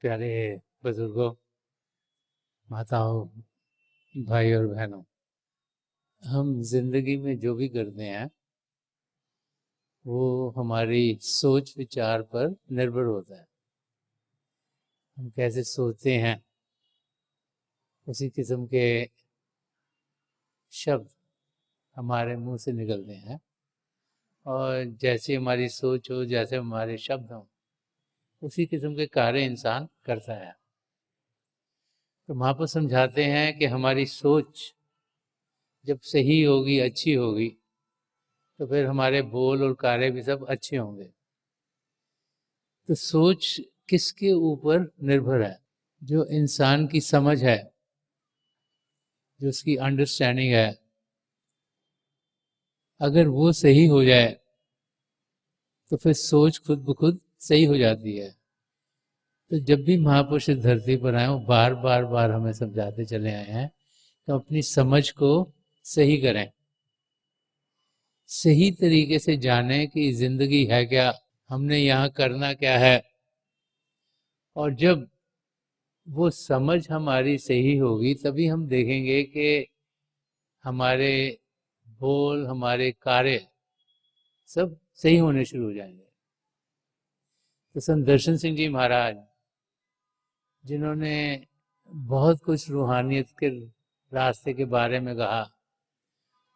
प्यारे बुजुर्गों, माताओं, भाई और बहनों, हम जिंदगी में जो भी करते हैं वो हमारी सोच विचार पर निर्भर होता है। हम कैसे सोचते हैं उसी किस्म के शब्द हमारे मुंह से निकलते हैं, और जैसी हमारी सोच हो, जैसे हमारे शब्द हों, उसी किस्म के कार्य इंसान करता है। तो महापुरुष समझाते हैं कि हमारी सोच जब सही होगी, अच्छी होगी, तो फिर हमारे बोल और कार्य भी सब अच्छे होंगे। तो सोच किसके ऊपर निर्भर है? जो इंसान की समझ है, जो उसकी अंडरस्टैंडिंग है, अगर वो सही हो जाए तो फिर सोच खुद ब खुद सही हो जाती है। तो जब भी महापुरुष इस धरती पर आए, वो बार बार बार हमें समझाते चले आए हैं तो अपनी समझ को सही करें, सही तरीके से जानें कि जिंदगी है क्या, हमने यहाँ करना क्या है। और जब वो समझ हमारी सही होगी तभी हम देखेंगे कि हमारे बोल, हमारे कार्य सब सही होने शुरू हो जाएंगे। तो संत दर्शन सिंह जी महाराज, जिन्होंने बहुत कुछ रूहानियत के रास्ते के बारे में कहा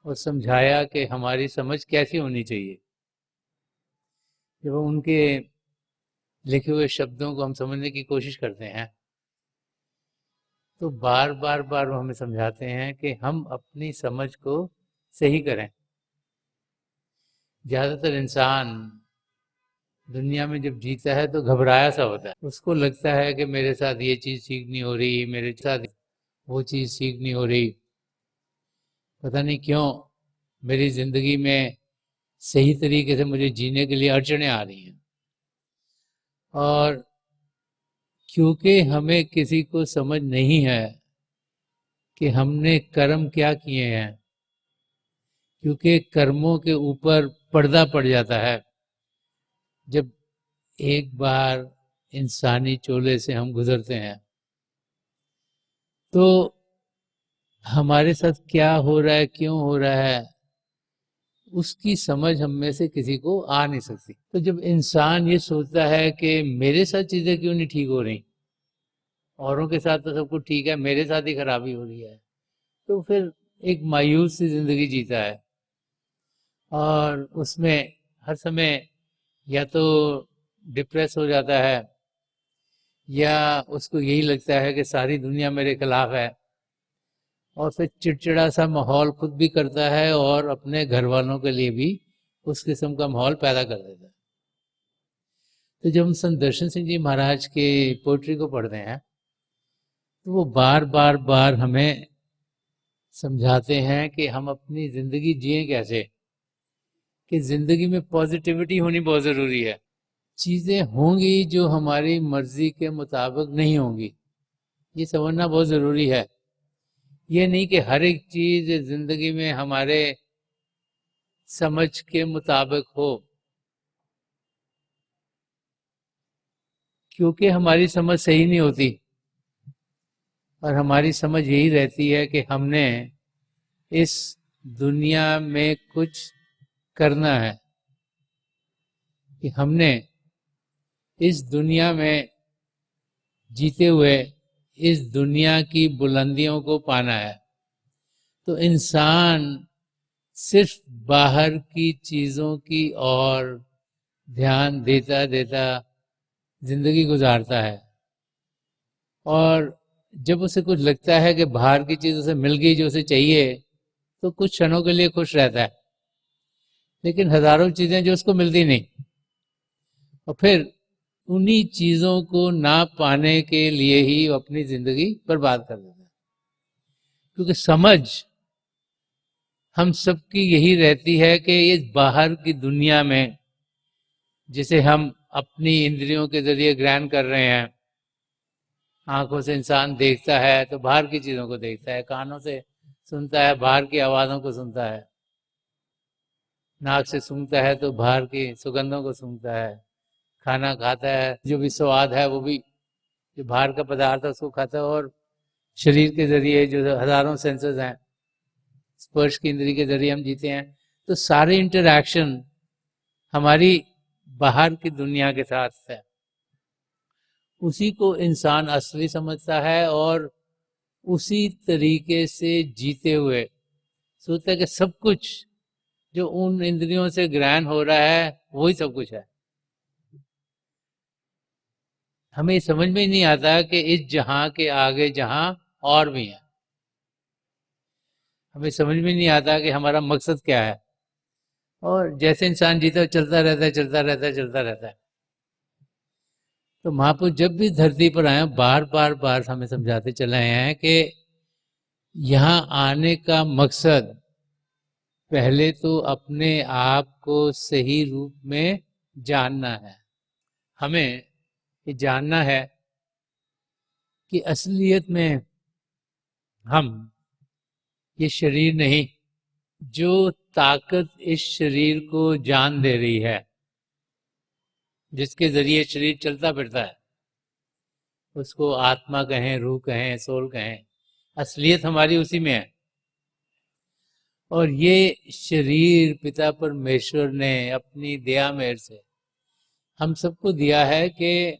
और समझाया कि हमारी समझ कैसी होनी चाहिए, जब हम उनके लिखे हुए शब्दों को हम समझने की कोशिश करते हैं तो बार बार बार वो हमें समझाते हैं कि हम अपनी समझ को सही करें। ज़्यादातर इंसान दुनिया में जब जीता है तो घबराया सा होता है। उसको लगता है कि मेरे साथ ये चीज़ ठीक नहीं हो रही, मेरे साथ वो चीज़ ठीक नहीं हो रही, पता नहीं क्यों मेरी ज़िंदगी में सही तरीके से मुझे जीने के लिए अड़चनें आ रही हैं। और क्योंकि हमें किसी को समझ नहीं है कि हमने कर्म क्या किए हैं, क्योंकि कर्मों के ऊपर पर्दा पड़ जाता है जब एक बार इंसानी चोले से हम गुजरते हैं। तो हमारे साथ क्या हो रहा है, क्यों हो रहा है, उसकी समझ हम में से किसी को आ नहीं सकती। तो जब इंसान ये सोचता है कि मेरे साथ चीज़ें क्यों नहीं ठीक हो रही, औरों के साथ तो सब कुछ ठीक है, मेरे साथ ही खराबी हो रही है, तो फिर एक मायूस सी जिंदगी जीता है। और उसमें हर समय या तो डिप्रेस हो जाता है, या उसको यही लगता है कि सारी दुनिया मेरे खिलाफ है, और फिर चिड़चिड़ा सा माहौल खुद भी करता है और अपने घर वालों के लिए भी उस किस्म का माहौल पैदा कर देता है। तो जब हम संत दर्शन सिंह जी महाराज के पोइट्री को पढ़ते हैं तो वो बार बार बार हमें समझाते हैं कि हम अपनी ज़िंदगी जिए कैसे, कि ज़िंदगी में पॉजिटिविटी होनी बहुत ज़रूरी है। चीज़ें होंगी जो हमारी मर्जी के मुताबिक नहीं होंगी, ये समझना बहुत ज़रूरी है। ये नहीं कि हर एक चीज़ ज़िंदगी में हमारे समझ के मुताबिक हो, क्योंकि हमारी समझ सही नहीं होती। और हमारी समझ यही रहती है कि हमने इस दुनिया में कुछ करना है, कि हमने इस दुनिया में जीते हुए इस दुनिया की बुलंदियों को पाना है। तो इंसान सिर्फ बाहर की चीज़ों की ओर ध्यान देता देता जिंदगी गुजारता है, और जब उसे कुछ लगता है कि बाहर की चीज़ उसे मिल गई जो उसे चाहिए, तो कुछ क्षणों के लिए खुश रहता है, लेकिन हजारों चीज़ें जो उसको मिलती नहीं, और फिर उन्हीं चीज़ों को ना पाने के लिए ही वो अपनी ज़िंदगी बर्बाद कर देता है। क्योंकि समझ हम सबकी यही रहती है कि ये बाहर की दुनिया में, जिसे हम अपनी इंद्रियों के जरिए ग्रहण कर रहे हैं, आंखों से इंसान देखता है तो बाहर की चीज़ों को देखता है, कानों से सुनता है बाहर की आवाज़ों को सुनता है, नाक से सूंघता है तो बाहर की सुगंधों को सूंघता है, खाना खाता है जो भी स्वाद है वो भी जो बाहर का पदार्थ है उसको खाता है, और शरीर के जरिए जो हजारों सेंसेस हैं, स्पर्श की इंद्री के जरिए हम जीते हैं। तो सारे इंटरैक्शन हमारी बाहर की दुनिया के साथ है। उसी को इंसान असली समझता है और उसी तरीके से जीते हुए सोचता है कि सब कुछ जो उन इंद्रियों से ग्रहण हो रहा है वही सब कुछ है। हमें समझ में ही नहीं आता कि इस जहां के आगे जहां और भी है। हमें समझ में नहीं आता कि हमारा मकसद क्या है। और जैसे इंसान जीता है चलता रहता है, चलता रहता है, चलता रहता है। तो महापुरुष जब भी धरती पर आए बार बार बार हमें समझाते चले आए हैं कि यहाँ आने का मकसद पहले तो अपने आप को सही रूप में जानना है। हमें ये जानना है कि असलियत में हम ये शरीर नहीं, जो ताकत इस शरीर को जान दे रही है, जिसके जरिए शरीर चलता फिरता है, उसको आत्मा कहें, रूह कहें, सोल कहें, असलियत हमारी उसी में है। और ये शरीर पिता परमेश्वर ने अपनी दया मेहर से हम सबको दिया है कि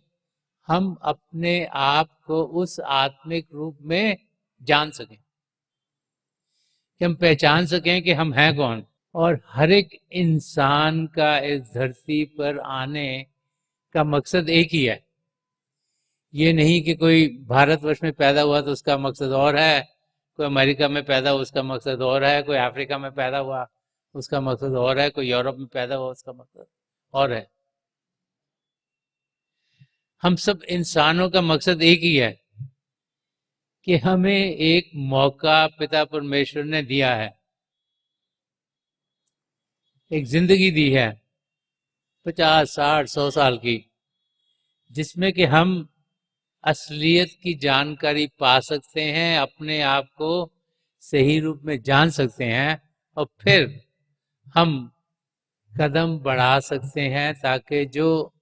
हम अपने आप को उस आत्मिक रूप में जान सकें, कि हम पहचान सकें कि हम हैं कौन। और हर एक इंसान का इस धरती पर आने का मकसद एक ही है। ये नहीं कि कोई भारतवर्ष में पैदा हुआ तो उसका मकसद और है, कोई अमेरिका में पैदा हुआ उसका मकसद और है, कोई अफ्रीका में पैदा हुआ उसका मकसद और है, कोई यूरोप में पैदा हुआ उसका मकसद और है। हम सब इंसानों का मकसद एक ही है कि हमें एक मौका पिता परमेश्वर ने दिया है, एक जिंदगी दी है 50, 60, 100 साल की, जिसमें कि हम असलियत की जानकारी पा सकते हैं, अपने आप को सही रूप में जान सकते हैं, और फिर हम कदम बढ़ा सकते हैं ताकि जो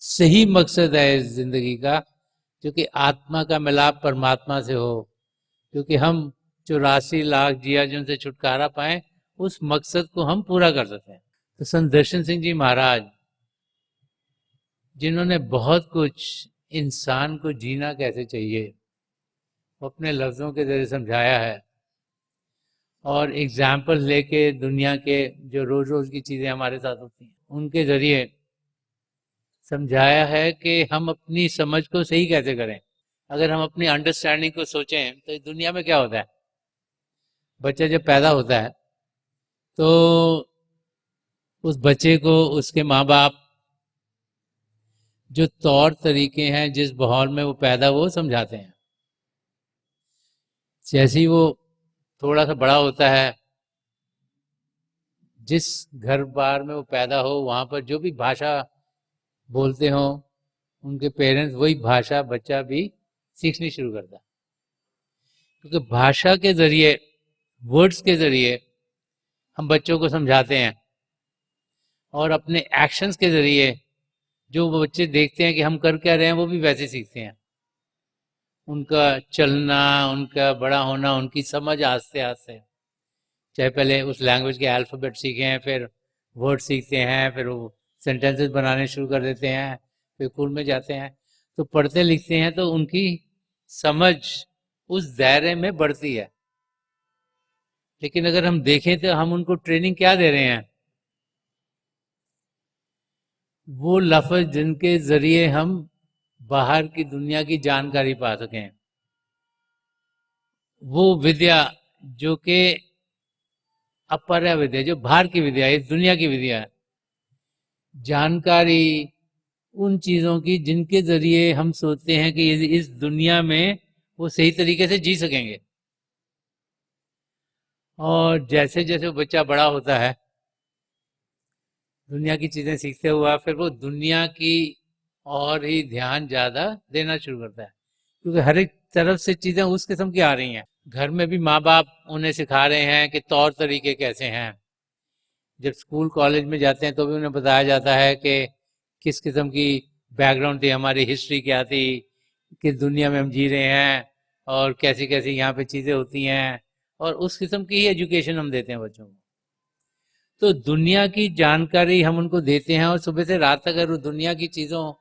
सही मकसद है इस जिंदगी का, जो कि आत्मा का मिलाप परमात्मा से हो, क्योंकि हम 84 लाख जियाजन से छुटकारा पाएं, उस मकसद को हम पूरा कर सकते हैं। तो संत दर्शन सिंह जी महाराज, जिन्होंने बहुत कुछ इंसान को जीना कैसे चाहिए वो अपने लफ्जों के जरिए समझाया है, और एग्जाम्पल लेके दुनिया के जो रोज रोज की चीजें हमारे साथ होती हैं उनके जरिए समझाया है कि हम अपनी समझ को सही कैसे करें। अगर हम अपनी अंडरस्टैंडिंग को सोचें तो दुनिया में क्या होता है, बच्चा जब पैदा होता है तो उस बच्चे को उसके माँ बाप जो तौर तरीके हैं, जिस माहौल में वो पैदा वो समझाते हैं। जैसे ही वो थोड़ा सा बड़ा होता है, जिस घर बार में वो पैदा हो वहां पर जो भी भाषा बोलते हो उनके पेरेंट्स वही भाषा बच्चा भी सीखनी शुरू करता है। क्योंकि भाषा के जरिए, वर्ड्स के जरिए हम बच्चों को समझाते हैं, और अपने एक्शंस के जरिए जो वो बच्चे देखते हैं कि हम कर क्या रहे हैं वो भी वैसे सीखते हैं। उनका चलना, उनका बड़ा होना, उनकी समझ आस्ते आस्ते, चाहे पहले उस लैंग्वेज के अल्फ़ाबेट सीखे हैं, फिर वर्ड सीखते हैं, फिर वो सेंटेंसेस बनाने शुरू कर देते हैं, फिर स्कूल में जाते हैं तो पढ़ते लिखते हैं, तो उनकी समझ उस दायरे में बढ़ती है। लेकिन अगर हम देखें तो हम उनको ट्रेनिंग क्या दे रहे हैं, वो लफ्ज जिनके जरिए हम बाहर की दुनिया की जानकारी पा सकें, वो विद्या जो कि अपर्या विद्या, जो बाहर की विद्या, इस दुनिया की विद्या है, जानकारी उन चीजों की जिनके जरिए हम सोचते हैं कि इस दुनिया में वो सही तरीके से जी सकेंगे। और जैसे जैसे वो बच्चा बड़ा होता है, दुनिया की चीजें सीखते हुआ, फिर वो दुनिया की और ही ध्यान ज्यादा देना शुरू करता है, क्योंकि हर एक तरफ से चीजें उस किस्म की आ रही हैं। घर में भी माँ बाप उन्हें सिखा रहे हैं कि तौर तरीके कैसे हैं। जब स्कूल कॉलेज में जाते हैं तो भी उन्हें बताया जाता है कि किस किस्म की बैकग्राउंड थी, हमारी हिस्ट्री क्या थी, किस दुनिया में हम जी रहे हैं और कैसी कैसी यहाँ पे चीज़ें होती हैं, और उस किस्म की ही एजुकेशन हम देते हैं बच्चों को। तो दुनिया की जानकारी हम उनको देते हैं और सुबह से रात तक अगर वो दुनिया की चीज़ों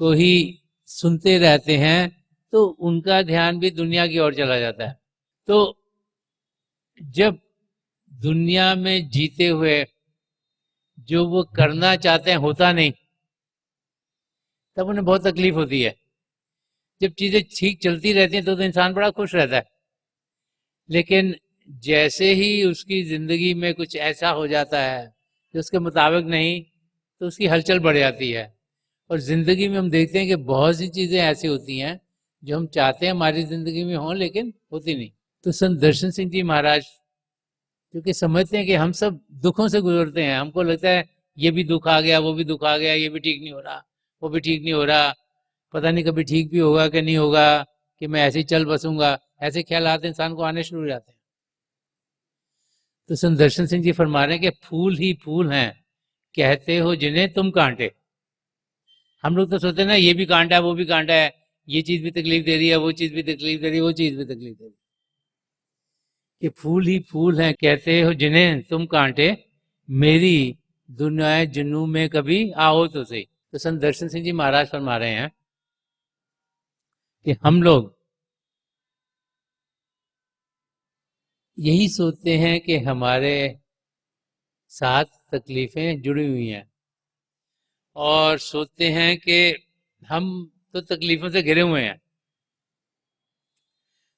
को ही सुनते रहते हैं तो उनका ध्यान भी दुनिया की ओर चला जाता है। तो जब दुनिया में जीते हुए जो वो करना चाहते हैं होता नहीं, तब उन्हें बहुत तकलीफ होती है। जब चीज़ें ठीक चलती रहती हैं तो इंसान बड़ा खुश रहता है, लेकिन जैसे ही उसकी ज़िंदगी में कुछ ऐसा हो जाता है जो उसके मुताबिक नहीं, तो उसकी हलचल बढ़ जाती है। और ज़िंदगी में हम देखते हैं कि बहुत सी चीज़ें ऐसी होती हैं जो हम चाहते हैं हमारी ज़िंदगी में हों, लेकिन होती नहीं। तो संत दर्शन सिंह जी महाराज, क्योंकि समझते हैं कि हम सब दुखों से गुजरते हैं, हमको लगता है ये भी दुख आ गया, वो भी दुख आ गया, ये भी ठीक नहीं हो रहा, वो भी ठीक नहीं हो रहा, पता नहीं कभी ठीक भी होगा कि नहीं होगा, कि मैं ऐसे ही चल बसूंगा, ऐसे ख्यालात इंसान को आने शुरू हो जाते हैं। तो संत दर्शन सिंह जी फरमा रहे हैं कि फूल ही फूल हैं कहते हो जिन्हें तुम कांटे। हम लोग तो सोचते हैं ना ये भी कांटा है, वो भी कांटा है, ये चीज भी तकलीफ दे रही है, वो चीज भी तकलीफ दे रही है, वो चीज भी तकलीफ दे रही है। कि फूल ही फूल हैं कहते हो जिन्हें तुम कांटे, मेरी दुनिया जुनू में कभी आओ तो सही। तो संत दर्शन सिंह जी महाराज फरमा रहे हैं कि हम लोग यही सोचते हैं कि हमारे साथ तकलीफें जुड़ी हुई हैं और सोचते हैं कि हम तो तकलीफों से घिरे हुए हैं।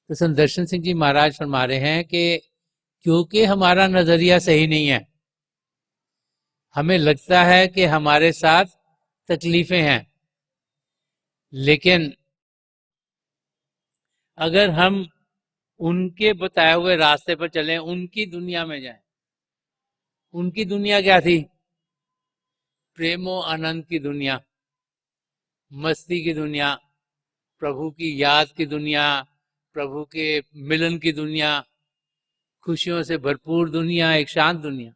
तो संत दर्शन सिंह जी महाराज फरमा रहे हैं कि क्योंकि हमारा नजरिया सही नहीं है, हमें लगता है कि हमारे साथ तकलीफें हैं, लेकिन अगर हम उनके बताए हुए रास्ते पर चलें, उनकी दुनिया में जाएं। उनकी दुनिया क्या थी? प्रेमो आनंद की दुनिया, मस्ती की दुनिया, प्रभु की याद की दुनिया, प्रभु के मिलन की दुनिया, खुशियों से भरपूर दुनिया, एक शांत दुनिया।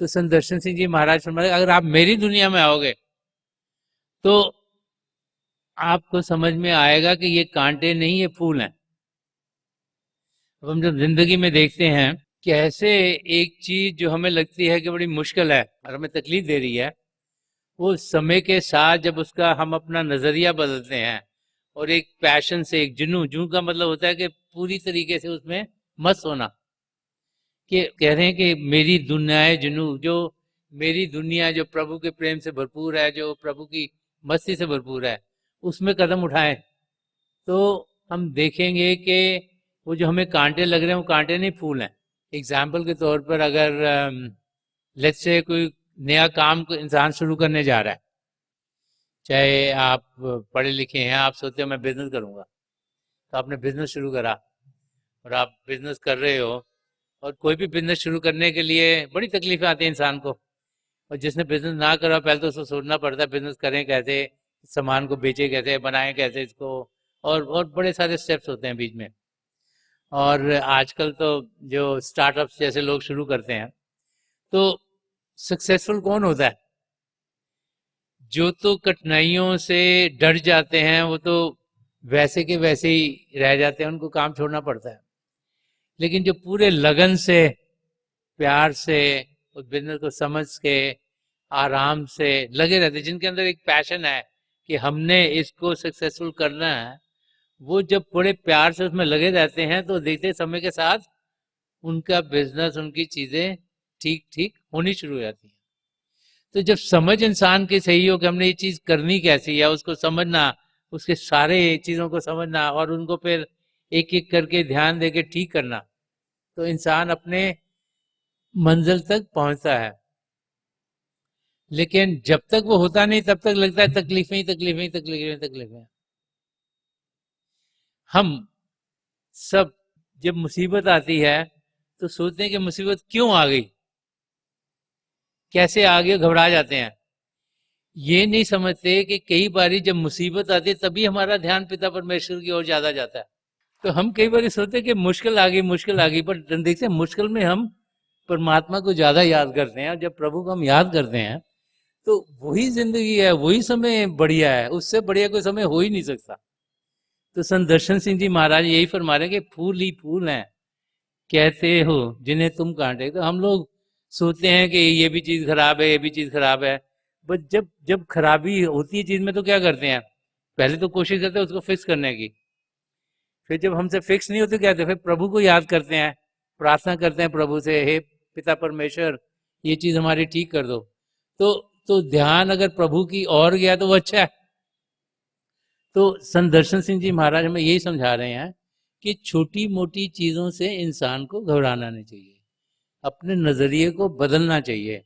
तो संत दर्शन सिंह जी महाराज फरमाते अगर आप मेरी दुनिया में आओगे तो आपको समझ में आएगा कि ये कांटे नहीं, ये फूल हैं। अब हम जब जिंदगी में देखते हैं कैसे एक चीज जो हमें लगती है कि बड़ी मुश्किल है और हमें तकलीफ दे रही है, वो समय के साथ जब उसका हम अपना नजरिया बदलते हैं और एक पैशन से, एक जुनू का मतलब होता है कि पूरी तरीके से उसमें मस्त होना, कि कह रहे हैं कि मेरी दुनिया है जुनू, जो मेरी दुनिया जो प्रभु के प्रेम से भरपूर है, जो प्रभु की मस्ती से भरपूर है, उसमें कदम उठाएं तो हम देखेंगे कि वो जो हमें कांटे लग रहे हैं वो कांटे नहीं, फूल हैं। एग्जाम्पल के तौर पर अगर लेट्स से कोई नया काम को इंसान शुरू करने जा रहा है, चाहे आप पढ़े लिखे हैं, आप सोचते हो मैं बिजनेस करूंगा, तो आपने बिजनेस शुरू करा और आप बिजनेस कर रहे हो, और कोई भी बिजनेस शुरू करने के लिए बड़ी तकलीफें आती हैं इंसान को, और जिसने बिजनेस ना करा पहले तो उसको सोचना पड़ता है बिजनेस करें कैसे, सामान को बेचे कैसे, बनाएं कैसे इसको, और बड़े सारे स्टेप्स होते हैं बीच में। और आजकल तो जो स्टार्टअप्स जैसे लोग शुरू करते हैं, तो सक्सेसफुल कौन होता है? जो तो कठिनाइयों से डर जाते हैं वो तो वैसे के वैसे ही रह जाते हैं, उनको काम छोड़ना पड़ता है। लेकिन जो पूरे लगन से, प्यार से उस बिजनेस को समझ के आराम से लगे रहते हैं, जिनके अंदर एक पैशन है कि हमने इसको सक्सेसफुल करना है, वो जब बड़े प्यार से उसमें लगे रहते हैं तो देखते समय के साथ उनका बिजनेस, उनकी चीजें ठीक ठीक होनी शुरू हो जाती हैं। तो जब समझ इंसान की सही हो कि हमने ये चीज करनी कैसी है, उसको समझना, उसके सारे चीजों को समझना और उनको फिर एक एक करके ध्यान देके ठीक करना, तो इंसान अपने मंजिल तक पहुंचता है। लेकिन जब तक वो होता नहीं तब तक लगता है तकलीफें ही तकलीफें ही तकलीफें ही तकलीफें। हम सब जब मुसीबत आती है तो सोचते हैं कि मुसीबत क्यों आ गई, कैसे आ गई, घबरा जाते हैं। ये नहीं समझते कि कई बारी जब मुसीबत आती है तभी हमारा ध्यान पिता परमेश्वर की ओर ज्यादा जाता है। तो हम कई बार सोचते हैं कि मुश्किल आ गई, मुश्किल आ गई, पर देखते हैं मुश्किल में हम परमात्मा को ज्यादा याद करते हैं, और जब प्रभु को हम याद करते हैं तो वही जिंदगी है, वही समय बढ़िया है, उससे बढ़िया कोई समय हो ही नहीं सकता। तो संत दर्शन सिंह जी महाराज यही फरमा रहे हैं कि फूल ही फूल हैं कहते हो जिन्हें तुम कांटे। तो हम लोग सोचते हैं कि ये भी चीज खराब है, ये भी चीज खराब है, बट जब जब खराबी होती है चीज में तो क्या करते हैं, पहले तो कोशिश करते हैं उसको फिक्स करने की। फिर जब हमसे फिक्स नहीं होती क्या करते, फिर प्रभु को याद करते हैं, प्रार्थना करते हैं प्रभु से, हे पिता परमेश्वर ये चीज हमारी ठीक कर दो। तो ध्यान अगर प्रभु की ओर गया तो वो अच्छा है। तो संत दर्शन सिंह जी महाराज हमें यही समझा रहे हैं कि छोटी मोटी चीजों से इंसान को घबराना नहीं चाहिए, अपने नजरिए को बदलना चाहिए।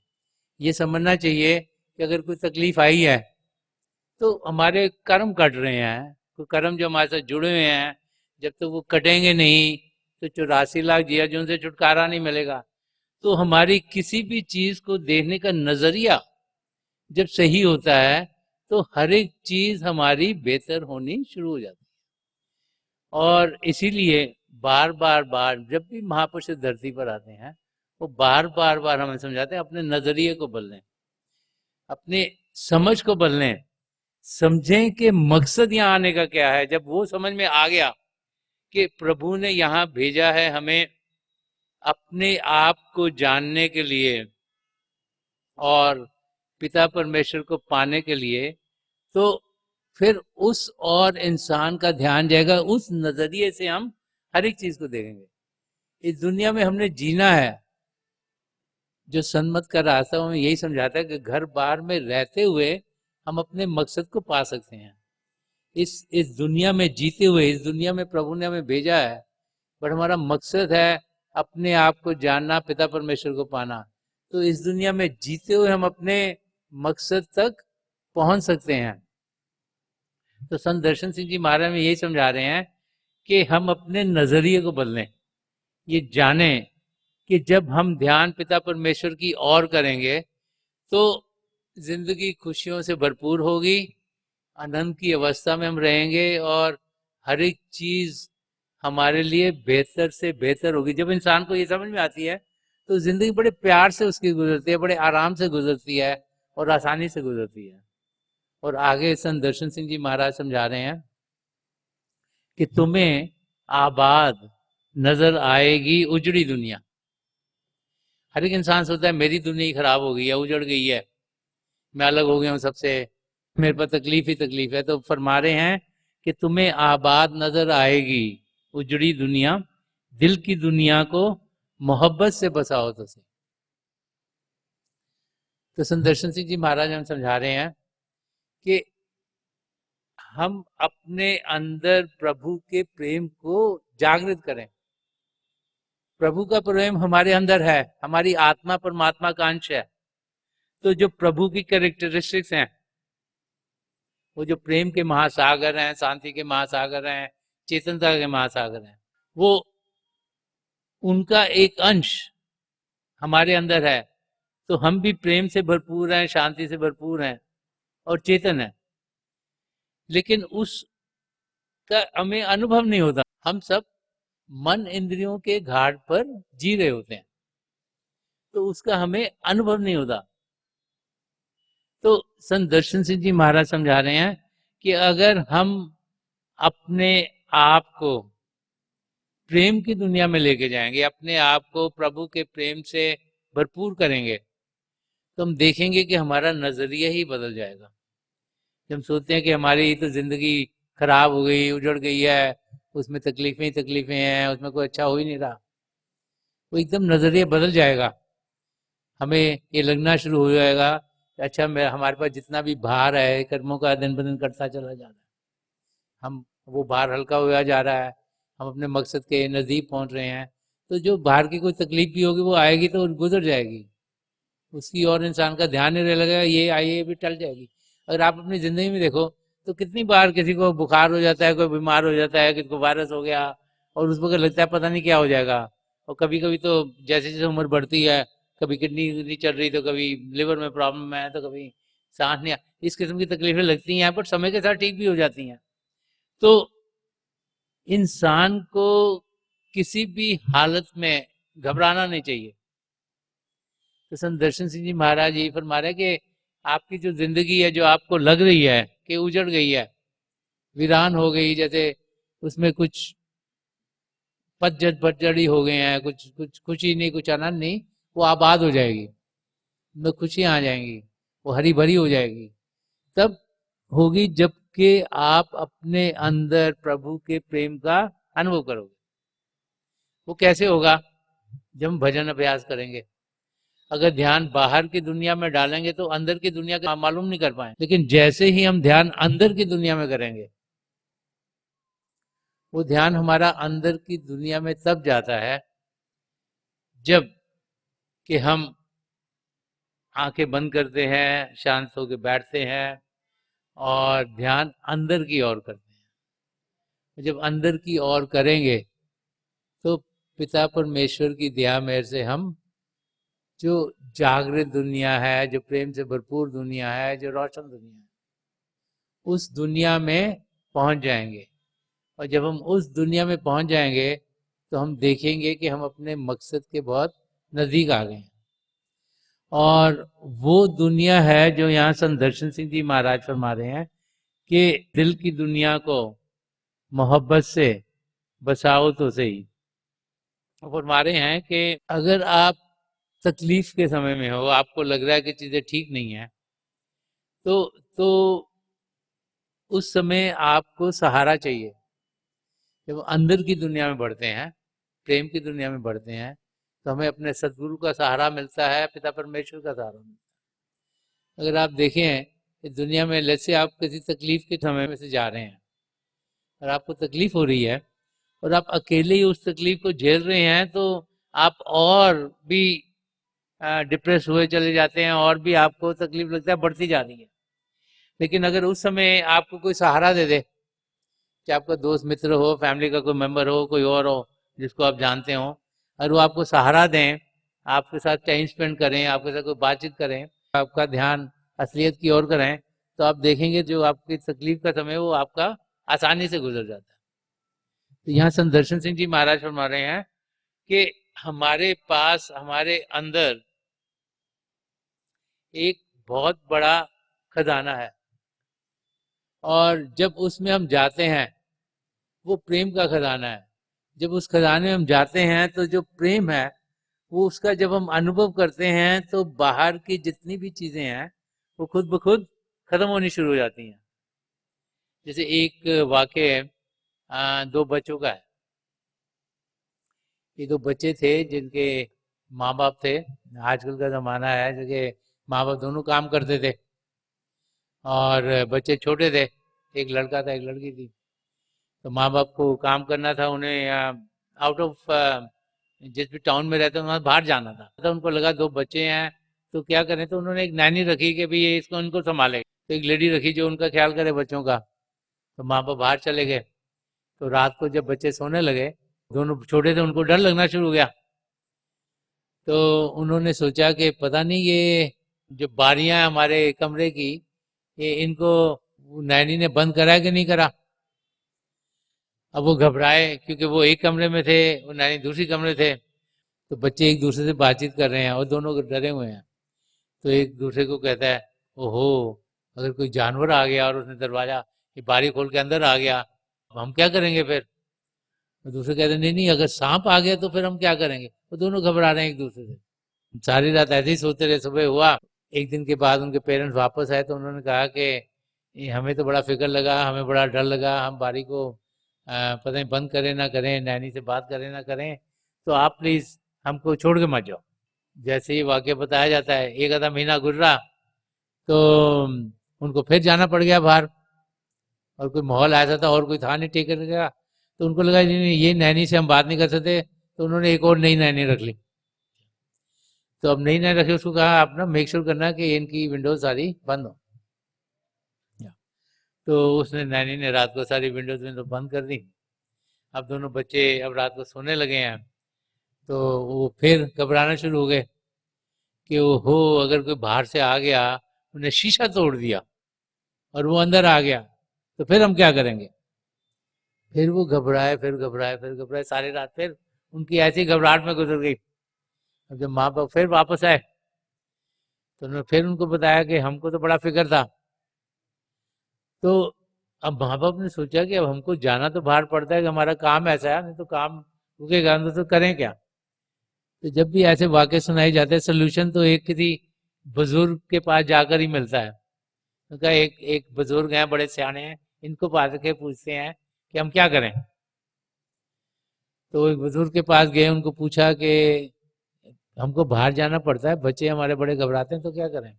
ये समझना चाहिए कि अगर कोई तकलीफ आई है तो हमारे कर्म कट रहे हैं, कोई कर्म जो हमारे साथ जुड़े हुए हैं, जब तक वो कटेंगे नहीं तो 84 लाख जिया जो उनसे छुटकारा नहीं मिलेगा। तो हमारी किसी भी चीज को देखने का नजरिया जब सही होता है तो हर एक चीज हमारी बेहतर होनी शुरू हो जाती है। और इसीलिए बार बार बार जब भी महापुरुष धरती पर आते हैं वो बार बार बार हमें समझाते हैं अपने नजरिए को बदलें, अपने समझ को बदलें, समझें कि मकसद यहाँ आने का क्या है। जब वो समझ में आ गया कि प्रभु ने यहाँ भेजा है हमें अपने आप को जानने के लिए और पिता परमेश्वर को पाने के लिए, तो फिर उस और इंसान का ध्यान जाएगा, उस नजरिए से हम हर एक चीज को देखेंगे। इस दुनिया में हमने जीना है, जो सन्मत का रास्ता हमें यही समझाता है कि घर बार में रहते हुए हम अपने मकसद को पा सकते हैं। इस दुनिया में जीते हुए, इस दुनिया में प्रभु ने हमें भेजा है, पर हमारा मकसद है अपने आप को जानना, पिता परमेश्वर को पाना। तो इस दुनिया में जीते हुए हम अपने मकसद तक पहुंच सकते हैं। तो संत दर्शन सिंह जी महाराज में यही समझा रहे हैं कि हम अपने नजरिए को बदलें, ये जाने कि जब हम ध्यान पिता परमेश्वर की ओर करेंगे तो जिंदगी खुशियों से भरपूर होगी, आनंद की अवस्था में हम रहेंगे और हर एक चीज हमारे लिए बेहतर से बेहतर होगी। जब इंसान को ये समझ में आती है तो जिंदगी बड़े प्यार से उसकी गुजरती है, बड़े आराम से गुजरती है और आसानी से गुजरती है। और आगे संत दर्शन सिंह जी महाराज समझा रहे हैं कि तुम्हें आबाद नजर आएगी उजड़ी दुनिया। हर एक इंसान सोचता है मेरी दुनिया ही खराब हो गई है, उजड़ गई है, मैं अलग हो गया हूं सबसे, मेरे पर तकलीफ ही तकलीफ है। तो फरमा रहे हैं कि तुम्हें आबाद नजर आएगी उजड़ी दुनिया, दिल की दुनिया को मोहब्बत से बसाओ तो सही। तो संत दर्शन सिंह जी महाराज हम समझा रहे हैं कि हम अपने अंदर प्रभु के प्रेम को जागृत करें। प्रभु का प्रेम हमारे अंदर है, हमारी आत्मा परमात्मा का अंश है। तो जो प्रभु की कैरेक्टरिस्टिक्स हैं, वो जो प्रेम के महासागर हैं, शांति के महासागर हैं, चेतनता के महासागर हैं, वो उनका एक अंश हमारे अंदर है। तो हम भी प्रेम से भरपूर हैं, शांति से भरपूर हैं और चेतन है, लेकिन उसका हमें अनुभव नहीं होता। हम सब मन इंद्रियों के घाट पर जी रहे होते हैं, तो उसका हमें अनुभव नहीं होता। तो संत दर्शन सिंह जी महाराज समझा रहे हैं कि अगर हम अपने आप को प्रेम की दुनिया में लेके जाएंगे, अपने आप को प्रभु के प्रेम से भरपूर करेंगे, तो हम देखेंगे कि हमारा नजरिया ही बदल जाएगा। जब हम सोचते हैं कि हमारी तो जिंदगी खराब हो गई, उजड़ गई है, उसमें तकलीफें ही तकलीफें हैं, उसमें कोई अच्छा हो ही नहीं रहा, वो एकदम नजरिया बदल जाएगा। हमें ये लगना शुरू हो जाएगा अच्छा मैं, हमारे पास जितना भी भार है कर्मों का दिन ब दिन कटता चला जा रहा है, हम वो भार हल्का होया जा रहा है, हम अपने मकसद के नज़दीक पहुंच रहे हैं। तो जो बाहर की कोई तकलीफ भी होगी वो आएगी तो गुजर जाएगी, उसकी और इंसान का ध्यान नहीं रह लगेगा, ये आई ये भी टल जाएगी। अगर आप अपनी ज़िंदगी में देखो तो कितनी बार किसी को बुखार हो जाता है, कोई बीमार हो जाता है, किसी को वायरस हो गया और उस वक्त लगता है पता नहीं क्या हो जाएगा। और कभी कभी तो जैसे जैसे उम्र बढ़ती है, कभी किडनी नहीं चल रही तो कभी लिवर में प्रॉब्लम है तो कभी सांस नहीं, इस किस्म की तकलीफें लगती हैं, बट समय के साथ ठीक भी हो जाती हैं। तो इंसान को किसी भी हालत में घबराना नहीं चाहिए। तो संत दर्शन सिंह जी महाराज यही फरमा रहे कि आपकी जो जिंदगी है, जो आपको लग रही है कि उजड़ गई है, वीरान हो गई, जैसे उसमें कुछ पतझड़ी हो गए हैं, कुछ कुछ खुशी नहीं, कुछ आनंद नहीं, वो आबाद हो जाएगी, उनमें खुशियां आ जाएंगी, वो हरी भरी हो जाएगी। तब होगी जबकि आप अपने अंदर प्रभु के प्रेम का अनुभव करोगे। वो कैसे होगा? जब हम भजन अभ्यास करेंगे। अगर ध्यान बाहर की दुनिया में डालेंगे तो अंदर की दुनिया का मालूम नहीं कर पाए, लेकिन जैसे ही हम ध्यान अंदर की दुनिया में करेंगे, वो ध्यान हमारा अंदर की दुनिया में तब जाता है जब कि हम आंखें बंद करते हैं, शांत होकर बैठते हैं और ध्यान अंदर की ओर करते हैं। जब अंदर की ओर करेंगे तो पिता परमेश्वर की दया मेहर से हम जो जागृत दुनिया है, जो प्रेम से भरपूर दुनिया है, जो रोशन दुनिया है, उस दुनिया में पहुंच जाएंगे। और जब हम उस दुनिया में पहुंच जाएंगे तो हम देखेंगे कि हम अपने मकसद के बहुत नज़दीक आ गए हैं। और वो दुनिया है जो यहाँ संत दर्शन सिंह जी महाराज फरमा रहे हैं कि दिल की दुनिया को मोहब्बत से बसाओ तो सही। फरमा रहे हैं कि अगर आप तकलीफ के समय में हो, आपको लग रहा है कि चीज़ें ठीक नहीं है, तो उस समय आपको सहारा चाहिए। जब अंदर की दुनिया में बढ़ते हैं, प्रेम की दुनिया में बढ़ते हैं, तो हमें अपने सदगुरु का सहारा मिलता है, पिता परमेश्वर का सहारा मिलता है। अगर आप देखें कि दुनिया में जैसे आप किसी तकलीफ के समय में से जा रहे हैं और आपको तकलीफ हो रही है और आप अकेले ही उस तकलीफ को झेल रहे हैं, तो आप और भी डिप्रेस हुए चले जाते हैं और भी आपको तकलीफ लगता है बढ़ती जा रही है। लेकिन अगर उस समय आपको कोई सहारा दे दे, कि आपका दोस्त मित्र हो, फैमिली का कोई मेंबर हो, कोई और हो जिसको आप जानते हो, और वो आपको सहारा दें, आपके साथ टाइम स्पेंड करें, आपके साथ कोई बातचीत करें, आपका ध्यान असलियत की ओर करें, तो आप देखेंगे जो आपकी तकलीफ का समय वो आपका आसानी से गुजर जाता है। तो यहाँ संत दर्शन सिंह जी महाराज फरमा रहे हैं कि हमारे पास, हमारे अंदर एक बहुत बड़ा खजाना है, और जब उसमें हम जाते हैं, वो प्रेम का खजाना है। जब उस खजाने में हम जाते हैं तो जो प्रेम है वो, उसका जब हम अनुभव करते हैं तो बाहर की जितनी भी चीजें हैं वो खुद ब खुद खत्म होनी शुरू हो जाती हैं। जैसे एक वाक्य दो बच्चों का है। ये दो बच्चे थे जिनके माँ बाप थे। आजकल का जमाना है जो कि माँ बाप दोनों काम करते थे और बच्चे छोटे थे, एक लड़का था एक लड़की थी। तो माँ बाप को काम करना था, उन्हें आउट ऑफ जिस भी टाउन में रहते हैं वहाँ बाहर जाना था। तो उनको लगा दो बच्चे हैं तो क्या करें, तो उन्होंने एक नैनी रखी कि भाई ये इसको इनको संभाले। तो एक लेडी रखी जो उनका ख्याल करे बच्चों का। तो माँ बाप बाहर चले गए। तो रात को जब बच्चे सोने लगे, दोनों छोटे थे, उनको डर लगना शुरू हो गया। तो उन्होंने सोचा कि पता नहीं ये जो बारियां हमारे कमरे की, ये इनको नैनी ने बंद करा कि नहीं करा। अब वो घबराए क्योंकि वो एक कमरे में थे, वो नैनी दूसरी कमरे थे। तो बच्चे एक दूसरे से बातचीत कर रहे हैं और दोनों डरे हुए हैं। तो एक दूसरे को कहता है, ओहो, अगर कोई जानवर आ गया और उसने दरवाजा ये बारी खोल के अंदर आ गया, अब हम क्या करेंगे फिर। तो दूसरे कहते हैं, नहीं नहीं, अगर सांप आ गया तो फिर हम क्या करेंगे। वो दोनों घबरा रहे हैं एक दूसरे से। सारी रात ऐसे ही सोते रहे। सुबह हुआ, एक दिन के बाद उनके पेरेंट्स वापस आए तो उन्होंने कहा कि हमें तो बड़ा फिक्र लगा, हमें बड़ा डर लगा, हम बारी को पता नहीं बंद करें ना करें, नैनी से बात करें ना करें, तो आप प्लीज़ हमको छोड़ के मत जाओ। जैसे ही वाक्य बताया जाता है, एक आधा महीना गुजरा तो उनको फिर जाना पड़ गया बाहर, और कोई माहौल ऐसा था और कोई था नहीं टेकर गया। तो उनको लगा नहीं नहीं, ये नैनी से हम बात नहीं कर सकते, तो उन्होंने एक और नई नैनी रख ली। तो अब नई नैनी रखी, उसको कहा आप ना मेक श्योर करना कि इनकी विंडोज सारी बंद हो। तो उसने, नैनी ने रात को सारी विंडोज बंद कर दी। अब दोनों बच्चे अब रात को सोने लगे हैं, तो वो फिर घबराना शुरू हो गए कि वो हो, अगर कोई बाहर से आ गया, उन्हें शीशा तोड़ दिया और वो अंदर आ गया, तो फिर हम क्या करेंगे। फिर वो घबराए, फिर घबराए, फिर घबराए, सारी रात फिर उनकी ऐसी घबराहट में गुजर गई। अब जब माँ बाप फिर वापस आए तो उन्होंने फिर उनको बताया कि हमको तो बड़ा फिक्र था। तो अब माँ बाप ने सोचा कि अब हमको जाना तो बाहर पड़ता है कि हमारा काम ऐसा है, नहीं तो काम रुकेगा तो करें क्या। तो जब भी ऐसे वाक्य सुनाए जाते हैं, सोल्यूशन तो एक किसी बुजुर्ग के पास जाकर ही मिलता है। उनका एक एक बुजुर्ग हैं, बड़े सियाने हैं, इनको पास के पूछते हैं कि हम क्या करें। तो एक बुजुर्ग के पास गए, उनको पूछा कि हमको बाहर जाना पड़ता है, बच्चे हमारे बड़े घबराते हैं, तो क्या करें।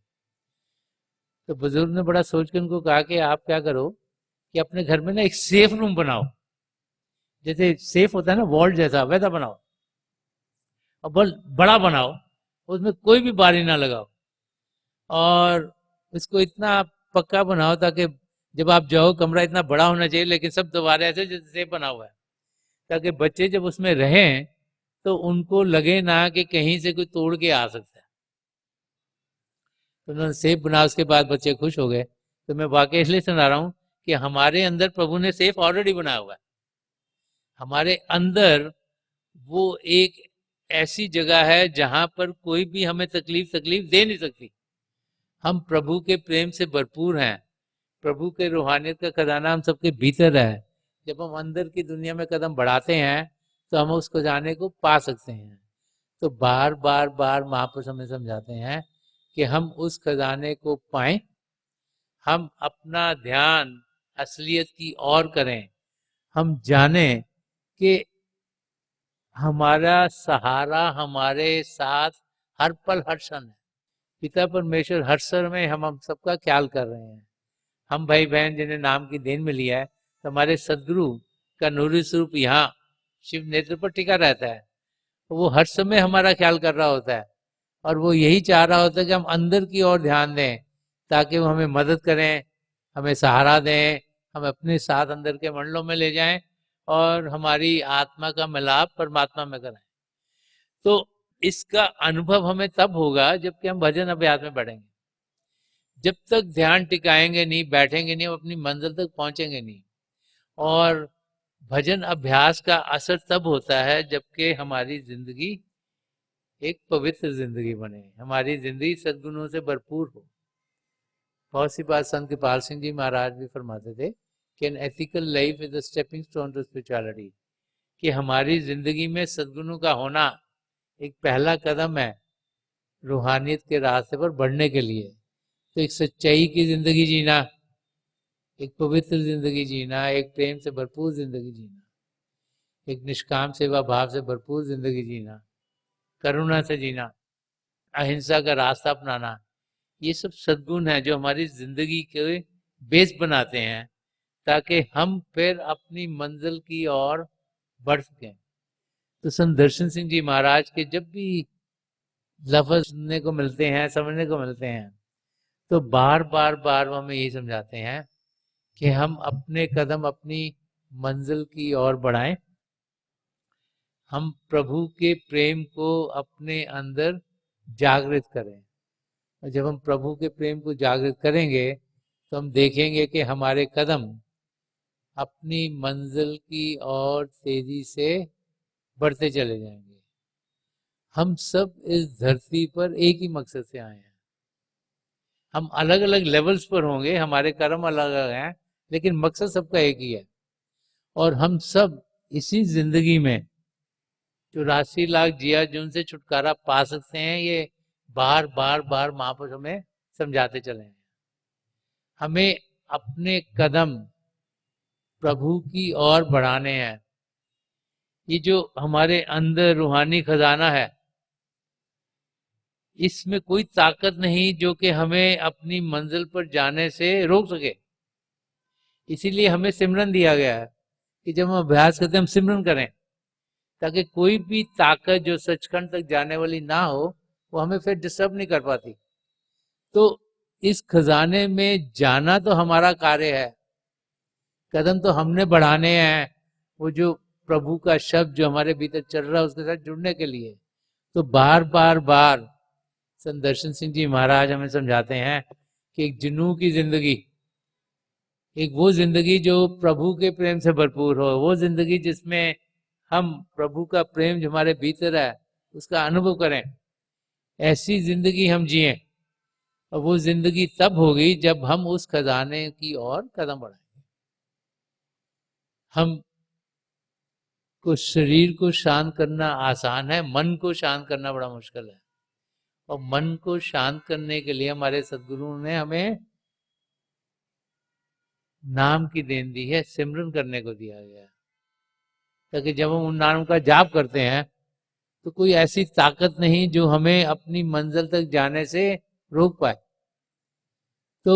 तो बुजुर्ग ने बड़ा सोच के उनको कहा कि आप क्या करो कि अपने घर में ना एक सेफ रूम बनाओ, जैसे सेफ होता है ना वॉल्ट जैसा, वैसा बनाओ, और बड़ा बनाओ, उसमें कोई भी बारी ना लगाओ, और इसको इतना पक्का बनाओ ताकि जब आप जाओ, कमरा इतना बड़ा होना चाहिए लेकिन सब दीवारें ऐसे जैसे सेफ बना हुआ है, ताकि बच्चे जब उसमें रहें तो उनको लगे ना कि कहीं से कोई तोड़ के आ सकता है। तो उन्होंने सेफ बना, उसके बाद बच्चे खुश हो गए। तो मैं वाकई इसलिए सुना रहा हूँ कि हमारे अंदर प्रभु ने सेफ ऑलरेडी बनाया हुआ है। हमारे अंदर वो एक ऐसी जगह है जहां पर कोई भी हमें तकलीफ दे नहीं सकती। हम प्रभु के प्रेम से भरपूर हैं, प्रभु के रूहानियत का खजाना हम सबके भीतर है। जब हम अंदर की दुनिया में कदम बढ़ाते हैं तो हम उस खजाने को पा सकते हैं। तो बार बार बार महापुरुष हमें समझाते हैं कि हम उस खजाने को पाएं, हम अपना ध्यान असलियत की ओर करें, हम जाने कि हमारा सहारा हमारे साथ हर पल हर क्षण है। पिता परमेश्वर हर क्षण में हम सबका ख्याल कर रहे हैं। हम भाई बहन जिन्हें नाम की देन मिली है, तो हमारे सदगुरु का नूरी स्वरूप यहाँ शिव नेत्र पर टिका रहता है। तो वो हर समय हमारा ख्याल कर रहा होता है, और वो यही चाह रहा होता है कि हम अंदर की ओर ध्यान दें, ताकि वो हमें मदद करें, हमें सहारा दें, हम अपने साथ अंदर के मंडलों में ले जाएं और हमारी आत्मा का मिलाप परमात्मा में कराएं। तो इसका अनुभव हमें तब होगा जबकि हम भजन अभ्यास में बढ़ेंगे। जब तक ध्यान टिकाएंगे नहीं, बैठेंगे नहीं, हम अपनी मंजिल तक पहुंचेंगे नहीं। और भजन अभ्यास का असर तब होता है जबकि हमारी जिंदगी एक पवित्र जिंदगी बने, हमारी जिंदगी सद्गुणों से भरपूर हो। बहुत सी बात संत कृपाल सिंह जी महाराज भी फरमाते थे कि an ethical life is a stepping stone to spirituality, कि हमारी जिंदगी में सद्गुणों का होना एक पहला कदम है रूहानियत के रास्ते पर बढ़ने के लिए। तो एक सच्चाई की जिंदगी जीना, एक पवित्र जिंदगी जीना, एक प्रेम से भरपूर जिंदगी जीना, एक निष्काम सेवा भाव से भरपूर जिंदगी जीना, करुणा से जीना, अहिंसा का रास्ता अपनाना, ये सब सद्गुण है जो हमारी जिंदगी के बेस बनाते हैं, ताकि हम फिर अपनी मंजिल की ओर बढ़ सकें। तो संत दर्शन सिंह जी महाराज के जब भी लफ्ज सुनने को मिलते हैं, समझने को मिलते हैं, तो बार बार बार वो हमें यही समझाते हैं कि हम अपने कदम अपनी मंजिल की ओर बढ़ाएं, हम प्रभु के प्रेम को अपने अंदर जागृत करें। और जब हम प्रभु के प्रेम को जागृत करेंगे तो हम देखेंगे कि हमारे कदम अपनी मंजिल की ओर तेजी से बढ़ते चले जाएंगे। हम सब इस धरती पर एक ही मकसद से आए हैं। हम अलग अलग लेवल्स पर होंगे, हमारे कर्म अलग अलग हैं, लेकिन मकसद सबका एक ही है। और हम सब इसी जिंदगी में 84 लाख जिया जुन से छुटकारा पा सकते हैं, ये बार बार बार महापुरुष हमें समझाते चले हैं। हमें अपने कदम प्रभु की ओर बढ़ाने हैं। ये जो हमारे अंदर रूहानी खजाना है, इसमें कोई ताकत नहीं जो कि हमें अपनी मंजिल पर जाने से रोक सके। इसीलिए हमें सिमरन दिया गया है कि जब हम अभ्यास करते हैं हम सिमरन करें, ताकि कोई भी ताकत जो सचखंड तक जाने वाली ना हो वो हमें फिर डिस्टर्ब नहीं कर पाती। तो इस खजाने में जाना तो हमारा कार्य है, कदम तो हमने बढ़ाने हैं, वो जो प्रभु का शब्द जो हमारे भीतर चल रहा है उसके साथ जुड़ने के लिए। तो बार बार बार संत दर्शन सिंह जी महाराज हमें समझाते हैं कि एक जुनू की जिंदगी, एक वो जिंदगी जो प्रभु के प्रेम से भरपूर हो, वो जिंदगी जिसमें हम प्रभु का प्रेम जो हमारे भीतर है उसका अनुभव करें, ऐसी जिंदगी हम जिए और वो जिंदगी तब होगी जब हम उस खजाने की ओर कदम बढ़ाएंगे। हम को शरीर को शांत करना आसान है, मन को शांत करना बड़ा मुश्किल है। और मन को शांत करने के लिए हमारे सदगुरु ने हमें नाम की देन दी है, सिमरन करने को दिया गया है, ताकि जब हम उन नाम का जाप करते हैं तो कोई ऐसी ताकत नहीं जो हमें अपनी मंजिल तक जाने से रोक पाए। तो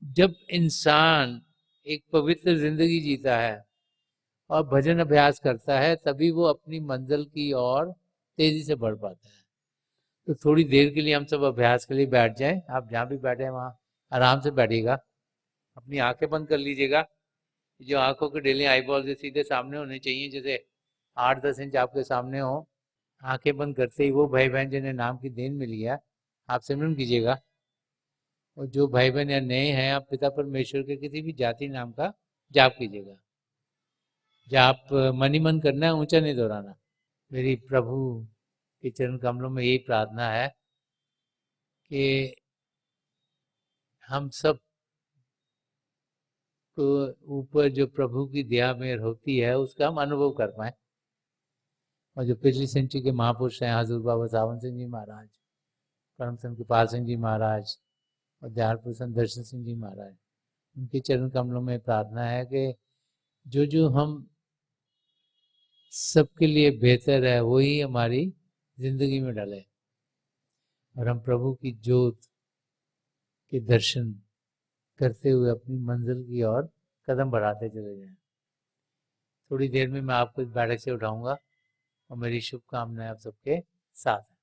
जब इंसान एक पवित्र जिंदगी जीता है और भजन अभ्यास करता है, तभी वो अपनी मंजिल की ओर तेजी से बढ़ पाता है। तो थोड़ी देर के लिए हम सब अभ्यास के लिए बैठ जाएं। आप जहाँ भी बैठे हैं वहाँ आराम से बैठिएगा, अपनी आंखें बंद कर लीजिएगा। जो आंखों के डेली आई बॉल से सीधे सामने होने चाहिए, जैसे 8-10 इंच आपके सामने हो। आंखें बंद करते ही वो भाई बहन जिन्हें नाम की देन मिली है, आप सिमरन कीजिएगा। और जो भाई बहन या नए हैं, आप पिता परमेश्वर के किसी भी जाति नाम का जाप कीजिएगा। जाप मन ही मन करना है, ऊंचा नहीं दोहराना। मेरी प्रभु के चरण कमलों में यही प्रार्थना है कि हम सब को ऊपर जो प्रभु की दया मेहर होती है उसका हम अनुभव कर पाए। और जो पिछली सेंचुरी के महापुरुष हैं, हजूर बाबा सावन सिंह जी महाराज, परम संत कृपाल सिंह जी महाराज और दयालपुर संत दर्शन सिंह जी महाराज, उनके चरण कमलों में प्रार्थना है कि जो जो हम सबके लिए बेहतर है वही हमारी जिंदगी में डले, और हम प्रभु की जोत के दर्शन करते हुए अपनी मंजिल की ओर कदम बढ़ाते चले जाएं। थोड़ी देर में मैं आपको इस बैठक से उठाऊंगा और मेरी शुभकामनाएं आप सबके साथ हैं।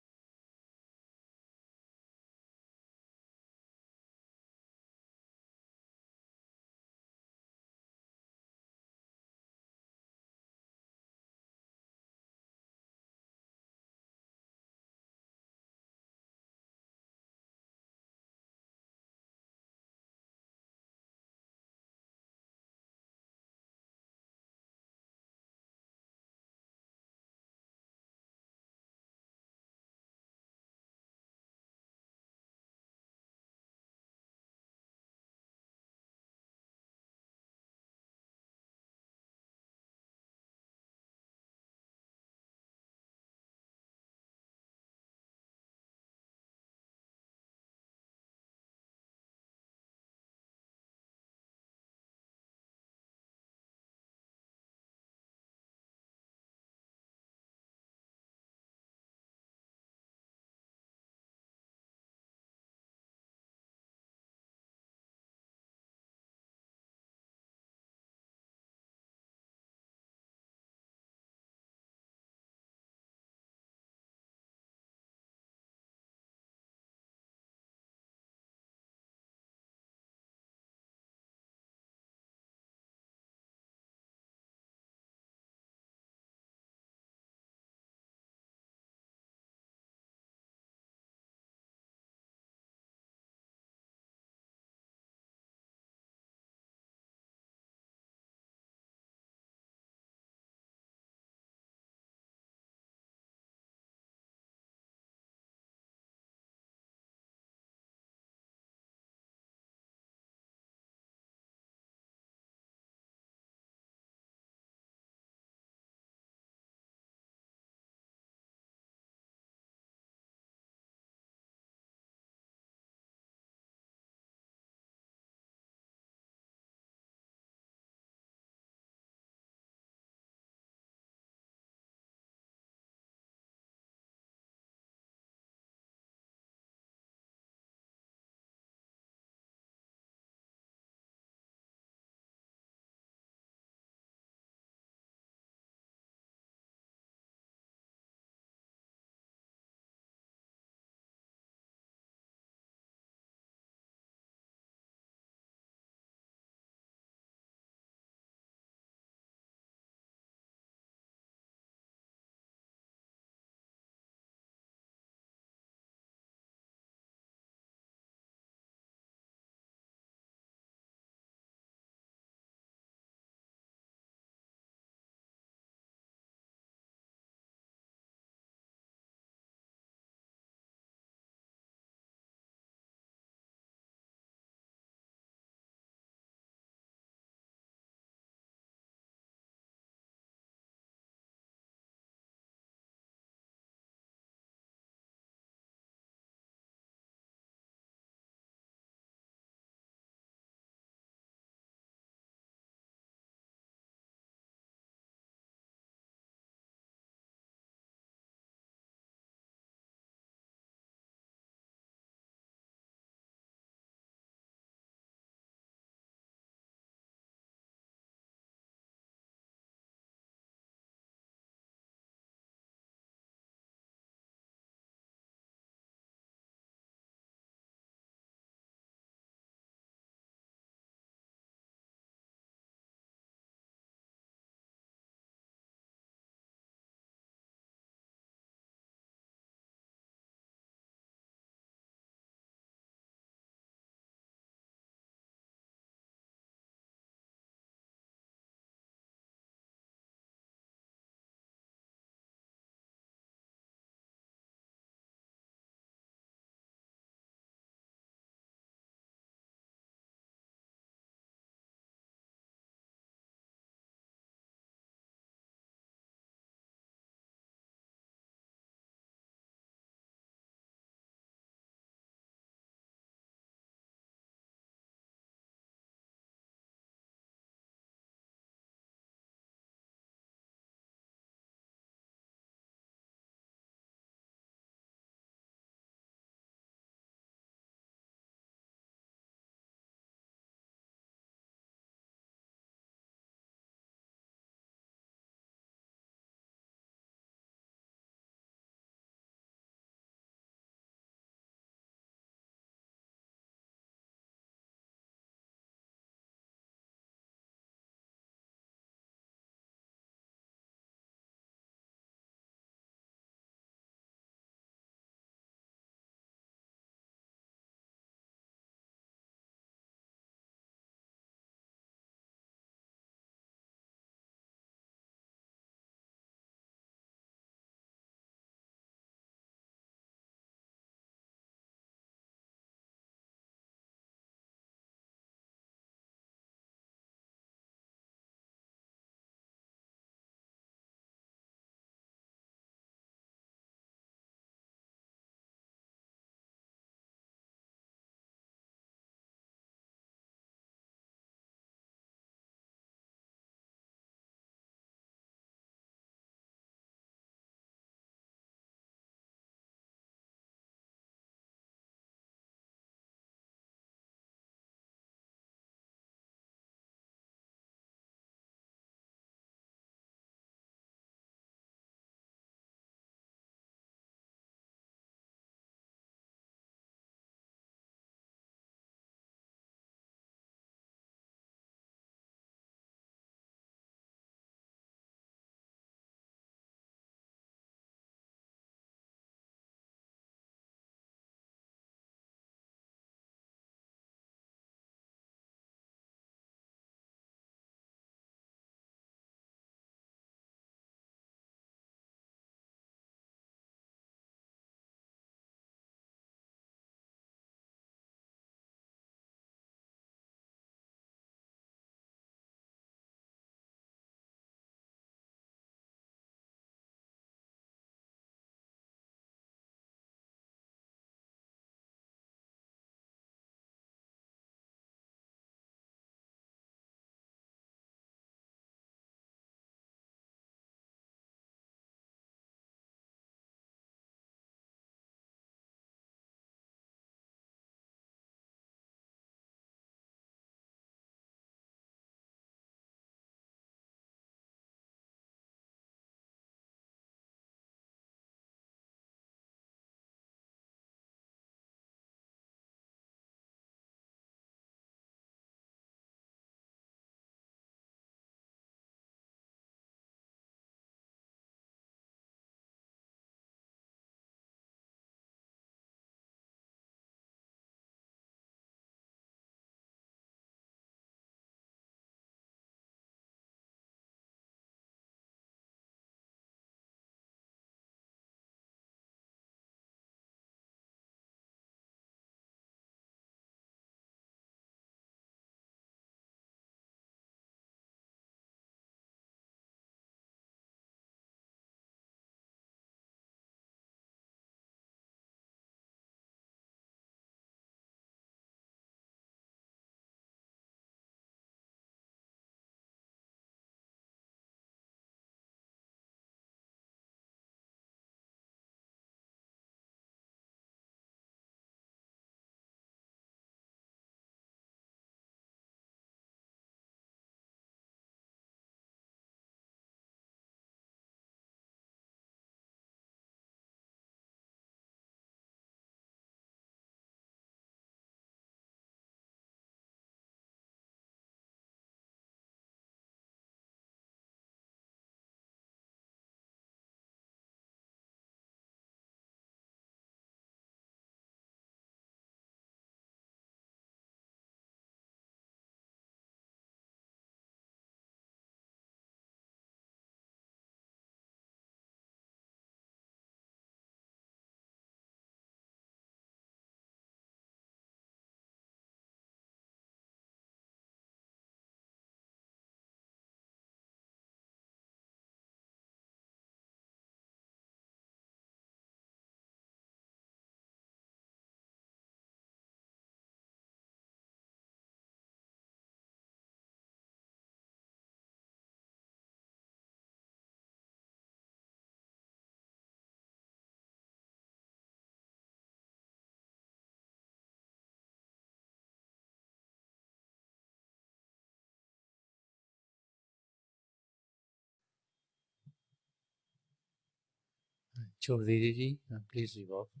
छोड़ दीजिए जी, प्लीज रिवॉल्व।